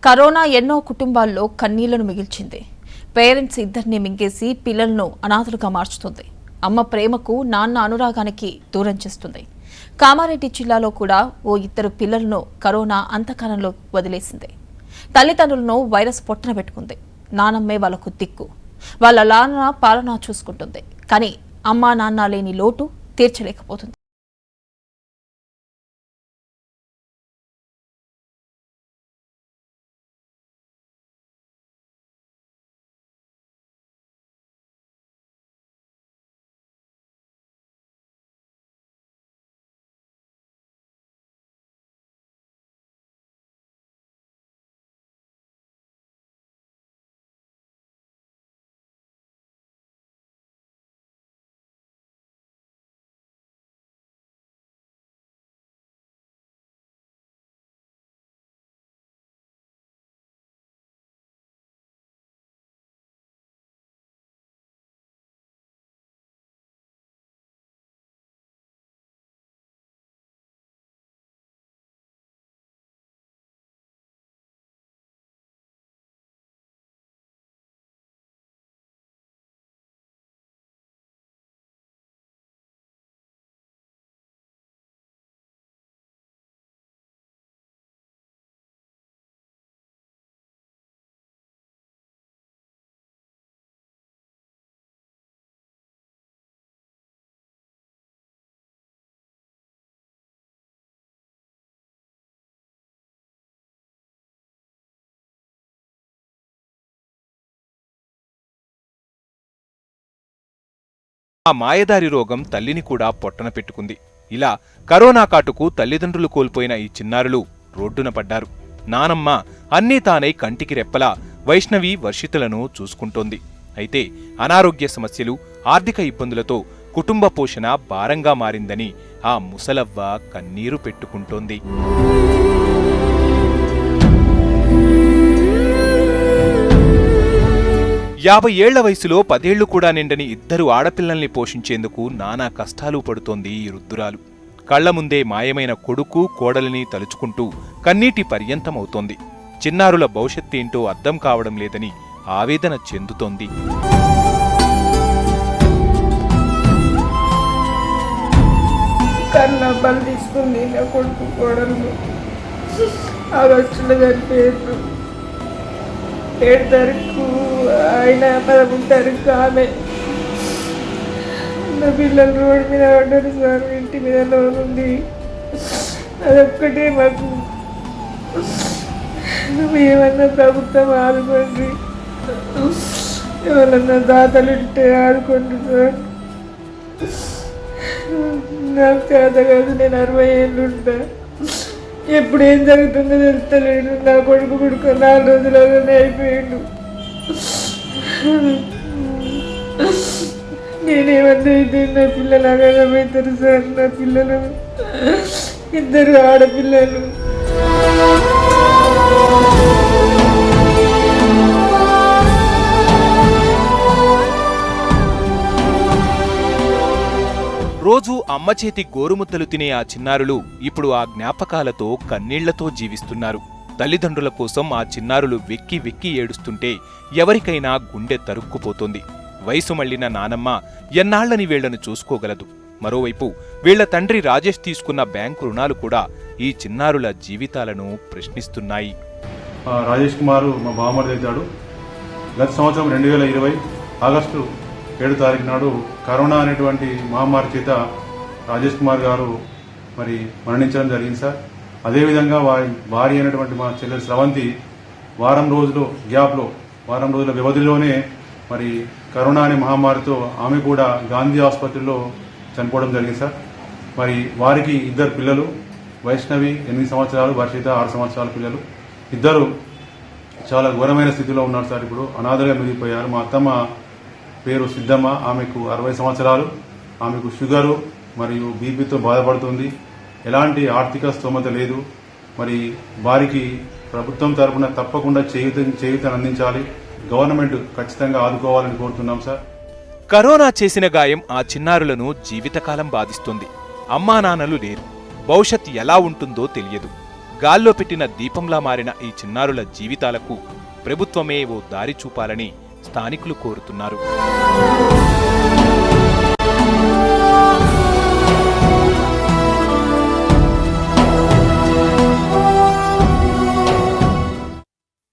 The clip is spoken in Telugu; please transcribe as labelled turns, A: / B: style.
A: కరోనా ఎన్నో కుటుంబాల్లో కన్నీళ్లను మిగిల్చింది. పేరెంట్స్ ఇద్దరిని మింగేసి పిల్లలను అనాథలుగా మార్చుతుంది. అమ్మ ప్రేమకు నాన్న అనురాగానికి దూరం చేస్తుంది. కామారెడ్డి జిల్లాలో కూడా ఓ ఇద్దరు పిల్లలను కరోనా అంతకాలంలో వదిలేసింది. తల్లిదండ్రులను వైరస్ పొట్టన పెట్టుకుంది. నానమ్మే వాళ్లకు దిక్కు. వాళ్ళ నాన్న పాలన చూసుకుంటుంది. కానీ అమ్మా నాన్న లేని లోటు తీర్చలేకపోతుంది.
B: ఆ మాయదారి రోగం తల్లిని కూడా పొట్టన పెట్టుకుంది. ఇలా కరోనా కాటుకు తల్లిదండ్రులు కోల్పోయిన ఈ చిన్నారులు రోడ్డున పడ్డారు. నానమ్మ అన్నీ తానై కంటికి రెప్పలా వైష్ణవి వర్షితులను చూసుకుంటోంది. అయితే అనారోగ్య సమస్యలు, ఆర్థిక ఇబ్బందులతో కుటుంబ పోషణ భారంగా మారిందని ఆ ముసలవ్వ కన్నీరు పెట్టుకుంటోంది. 50 ఏళ్ల వయసులో 10 ఏళ్లు కూడా నిండని ఇద్దరు ఆడపిల్లల్ని పోషించేందుకు నానా కష్టాలు పడుతోంది ఈ వృద్ధురాలు. కళ్ల ముందే మాయమైన కొడుకు, కోడలిని తలుచుకుంటూ కన్నీటి పర్యంతమవుతోంది. చిన్నారుల భవిష్యత్తేంటో అర్థం కావడం లేదని ఆవేదన చెందుతోంది.
C: కన్నబ్బాలు తీసుకుంది నా కొడుకు, కోడలు ఆగస్టులో చనిపోయారు. 7 తారీఖు ఆయన, 13 తారీఖు ఆమె. నా పిల్లలు రోడ్డు మీద పడ్డారు సార్. ఇంటి మీద లోన్ ఉంది. అదొక్కటే మాకు. ఏమన్నా ప్రభుత్వం ఆదుకోండి, ఎవరన్నా దాతలు ఉంటే ఆదుకోండి సార్. నాకు చేత కాదు, నేను 60 ఏళ్ళు ఉంటా. ఎప్పుడు ఏం జరుగుతుందో తెలుస్తలేడు. నా కొడుకు 4 రోజులలోనే అయిపోయాడు. నేనేమన్నా అయితే నా పిల్లలు అగలమవుతారు సార్. నా పిల్లలు 2 ఆడపిల్లలు.
B: రోజూ అమ్మ చేతి గోరుముద్దలు తినే ఆ చిన్నారులు ఇప్పుడు ఆ జ్ఞాపకాలతో కన్నీళ్లతో జీవిస్తున్నారు. తల్లిదండ్రుల కోసం ఆ చిన్నారులు వెక్కి వెక్కి ఏడుస్తుంటే ఎవరికైనా గుండె తరుక్కుపోతోంది. వయసు మళ్లిన నానమ్మ ఎన్నాళ్లని వీళ్లను చూసుకోగలదు. మరోవైపు వీళ్ల తండ్రి రాజేష్ తీసుకున్న బ్యాంకు రుణాలు కూడా ఈ చిన్నారుల జీవితాలను ప్రశ్నిస్తున్నాయి.
D: రాజేష్ కుమార్ మా బావమరిది అవుతాడు. గత సంవత్సరం 2020 ఆగస్టు 7 తారీఖు నాడు కరోనా అనేటువంటి మహమ్మారి చేత రాజేష్ కుమార్ గారు మరి మరణించడం జరిగింది సార్. అదేవిధంగా వారి భార్య అయినటువంటి మా చెల్లెలు స్రవంతి వారం రోజుల వ్యవధిలోనే మరి కరోనా అనే మహమ్మారితో ఆమె కూడా గాంధీ ఆసుపత్రిలో చనిపోవడం జరిగింది సార్. మరి వారికి 2 పిల్లలు, వైష్ణవి 8 సంవత్సరాలు, వర్షిత 6 సంవత్సరాల పిల్లలు. ఇద్దరు చాలా ఘోరమైన స్థితిలో ఉన్నారు సార్. ఇప్పుడు అనాథలుగా మిగిలిపోయారు. మా అత్తమ్మ పేరు సిద్ధమ్మ, ఆమెకు 60 సంవత్సరాలు. ఆమెకు షుగరు మరియు బీపీతో బాధపడుతుంది. ఎలాంటి ఆర్థిక స్తోమత లేదు. మరి వారికి ప్రభుత్వం తరఫున తప్పకుండా చేయూతను అందించాలి. గవర్నమెంట్ ఖచ్చితంగా ఆదుకోవాలని కోరుతున్నాం సార్.
B: కరోనా చేసిన గాయం ఆ చిన్నారులను జీవితకాలం బాధిస్తుంది. అమ్మా నాన్నలు లేరు. భవిష్యత్ ఎలా ఉంటుందో తెలియదు. గాల్లో పెట్టిన దీపంలా మారిన ఈ చిన్నారుల జీవితాలకు ప్రభుత్వమే ఓ దారి చూపాలని స్థానికులు కోరుతున్నారు.